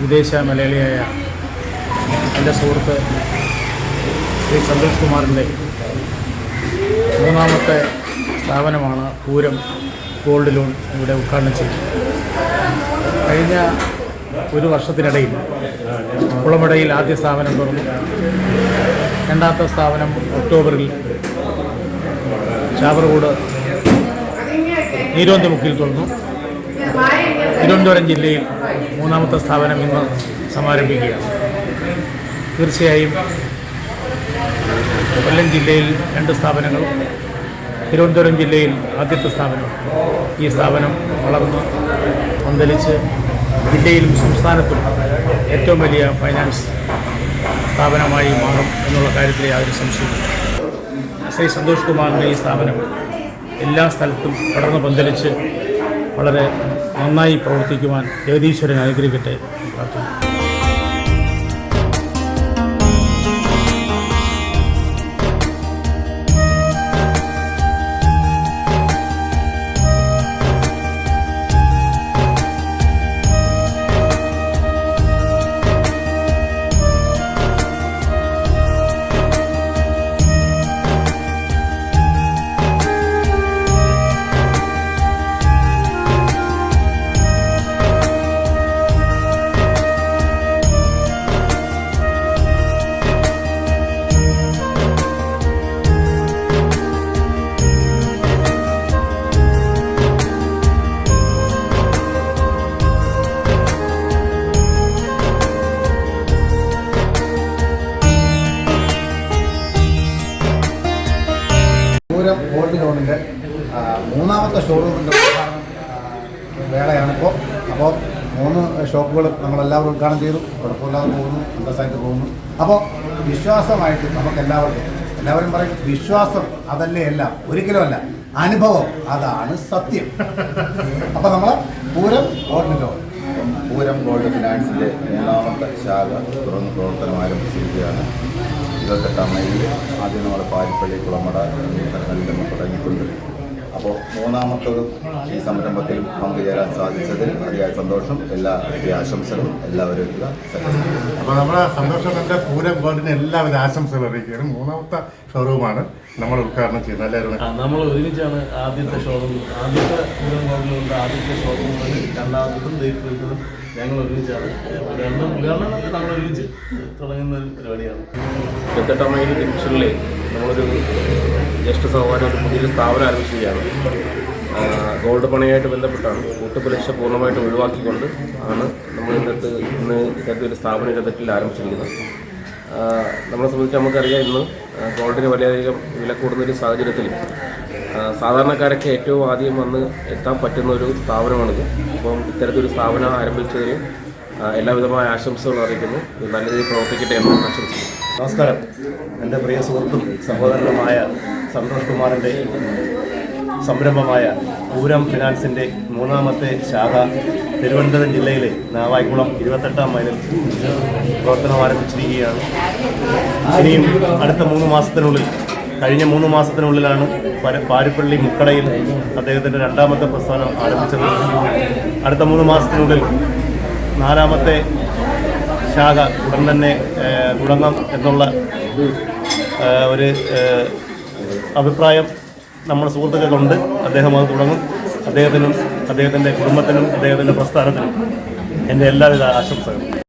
വിദേശ മലയാളിയായ എൻ്റെ സുഹൃത്ത് ശ്രീ സന്തോഷ് കുമാറിൻ്റെ മൂന്നാമത്തെ സ്ഥാപനമാണ് പൂരം ഗോൾഡ് ലോൺ ഇവിടെ ഉദ്ഘാടനം ചെയ്തത്. കഴിഞ്ഞ ഒരു വർഷത്തിനിടയിൽ കുളമടയിൽ ആദ്യ സ്ഥാപനം തുറന്നു. രണ്ടാമത്തെ സ്ഥാപനം ഒക്ടോബറിൽ ചാവറകോട് നീരോന്തമുക്കിൽ തുറന്നു. തിരുവനന്തപുരം ജില്ലയിൽ മൂന്നാമത്തെ സ്ഥാപനം ഇന്ന് സമാരംഭിക്കുകയാണ്. തീർച്ചയായും കൊല്ലം ജില്ലയിൽ 2 സ്ഥാപനങ്ങളും തിരുവനന്തപുരം ജില്ലയിൽ ആദ്യത്തെ സ്ഥാപനം. ഈ സ്ഥാപനം വളർന്ന് പന്തലിച്ച് ജില്ലയിലും സംസ്ഥാനത്തും ഏറ്റവും വലിയ ഫൈനാൻസ് സ്ഥാപനമായി മാറും എന്നുള്ള കാര്യത്തിൽ യാതൊരു സംശയമില്ല. ശ്രീ സന്തോഷ് കുമാറിൻ്റെ ഈ സ്ഥാപനം എല്ലാ സ്ഥലത്തും പടർന്ന് പന്തലിച്ച് വളരെ നന്നായി പ്രവർത്തിക്കുവാൻ ജഗദീശ്വരൻ അനുഗ്രഹിക്കട്ടെ പ്രാർത്ഥിക്കുന്നു. പൂരം ഗോൾഡ് ലോണിൻ്റെ മൂന്നാമത്തെ ഷോറൂമിൻ്റെ വേളയാണിപ്പോൾ. അപ്പോൾ 3 ഷോപ്പുകൾ നമ്മളെല്ലാവരും ഉദ്ഘാടനം ചെയ്തു. കുഴപ്പമില്ലാതെ പോകുന്നു, അന്തസ്സായിട്ട് പോകുന്നു. അപ്പോൾ വിശ്വാസമായിട്ട് എല്ലാവരും പറയും വിശ്വാസം അതല്ലേ എല്ലാം, ഒരിക്കലുമല്ല, അനുഭവം അതാണ് സത്യം. അപ്പോൾ നമ്മൾ Pooram gold loan Pooram gold ഫിനാൻസിൻ്റെ മൂന്നാമത്തെ ശാഖ തുറന്ന് പ്രവർത്തനം ആരംഭിച്ചിരിക്കുകയാണ്. 28-ാം മൈലിൽ ആദ്യം നമ്മൾ പാരിപ്പള്ളി, കുളമട എന്നീ സ്ഥലങ്ങളിൽ നമ്മൾ തുടങ്ങിയിട്ടുണ്ട്. അപ്പോൾ മൂന്നാമത്തത് ഈ സംരംഭത്തിൽ പങ്കുചേരാൻ സാധിച്ചതിൽ അതിയായ സന്തോഷം. എല്ലാ ആശംസകളും എല്ലാവരും. അപ്പോൾ നമ്മുടെ സന്തോഷത്തിൻ്റെ പൂരം ഗോൾഡിന് എല്ലാവിധ ആശംസകൾ അറിയിക്കുകയാണ്. മൂന്നാമത്തെ ഷോറൂമാണ് നമ്മൾ ഉദ്ഘാടനം ചെയ്യുന്നത്. എല്ലാവരും നമ്മൾ ഒരുമിച്ചാണ് ആദ്യത്തെ ഷോറൂം, ആദ്യത്തെ പൂരം ഗോൾഡിലുണ്ട് ആദ്യത്തെ ഷോറൂമിൽ, രണ്ടാമത്തതും ദൈവത്തിലും ഞങ്ങൾ ഒരുമിച്ചാണ്. രണ്ടും ഉദ്ഘാടനം നമ്മൾ ഒരുമിച്ച് തുടങ്ങുന്ന ഒരു പരിപാടിയാണ്. 28-ാം മൈൽ ജംഗ്ഷനിൽ നമ്മളൊരു ജ്യേഷ്ഠ സഹോദരൻ ഒരു പുതിയൊരു സ്ഥാപനം ആരംഭിക്കുകയാണ്. ഗോൾഡ് പണിയായിട്ട് ബന്ധപ്പെട്ടാണ്. കൂട്ടുപലിശ പൂർണ്ണമായിട്ട് ഒഴിവാക്കിക്കൊണ്ട് ആണ് നമ്മൾ ഇന്ന് ഇത്തരത്തിലൊരു സ്ഥാപനം ഇടത്തിൽ ആരംഭിച്ചിരിക്കുന്നത്. നമ്മളെ സംബന്ധിച്ച് നമുക്കറിയാം, ഇന്ന് ഗോൾഡിന് വളരെയധികം വില കൂടുന്നൊരു സാഹചര്യത്തിൽ സാധാരണക്കാരൊക്കെ ഏറ്റവും ആദ്യം വന്ന് എത്താൻ പറ്റുന്ന ഒരു സ്ഥാപനമാണിത്. അപ്പം ഇത്തരത്തിലൊരു സ്ഥാപനം ആരംഭിച്ചതിന് എല്ലാവിധമായ ആശംസകൾ അറിയിക്കുന്നു. ഇത് നല്ല രീതിയിൽ പ്രവർത്തിക്കട്ടെ എന്ന് ആശംസിക്കുന്നു. നമസ്കാരം. എൻ്റെ പ്രിയ സുഹൃത്തും സഹോദരനുമായ സന്തോഷ് കുമാറിൻ്റെ സംരംഭമായ പൂരം ഫിനാൻസിൻ്റെ മൂന്നാമത്തെ ശാഖ തിരുവനന്തപുരം ജില്ലയിലെ നാവായിക്കുളം 28-ാം മൈലിൽ പ്രവർത്തനം ആരംഭിച്ചിരിക്കുകയാണ്. ഇനിയും അടുത്ത 3 മാസത്തിനുള്ളിൽ, കഴിഞ്ഞ 3 മാസത്തിനുള്ളിലാണ് പാരിപ്പള്ളി മുക്കടയിൽ അദ്ദേഹത്തിൻ്റെ 2ാമത്തെ പ്രസ്ഥാനം ആരംഭിച്ചത്. അടുത്ത 3 മാസത്തിനുള്ളിൽ 4ാമത്തെ ശാഖ ഉടൻ തന്നെ തുടങ്ങാം എന്നുള്ള ഒരു അഭിപ്രായം നമ്മുടെ സുഹൃത്തുക്കൾക്കുണ്ട്. അദ്ദേഹം അത് തുടങ്ങും. അദ്ദേഹത്തിനും അദ്ദേഹത്തിൻ്റെ കുടുംബത്തിനും അദ്ദേഹത്തിൻ്റെ പ്രസ്ഥാനത്തിനും എൻ്റെ എല്ലാവിധ ആശംസകളും.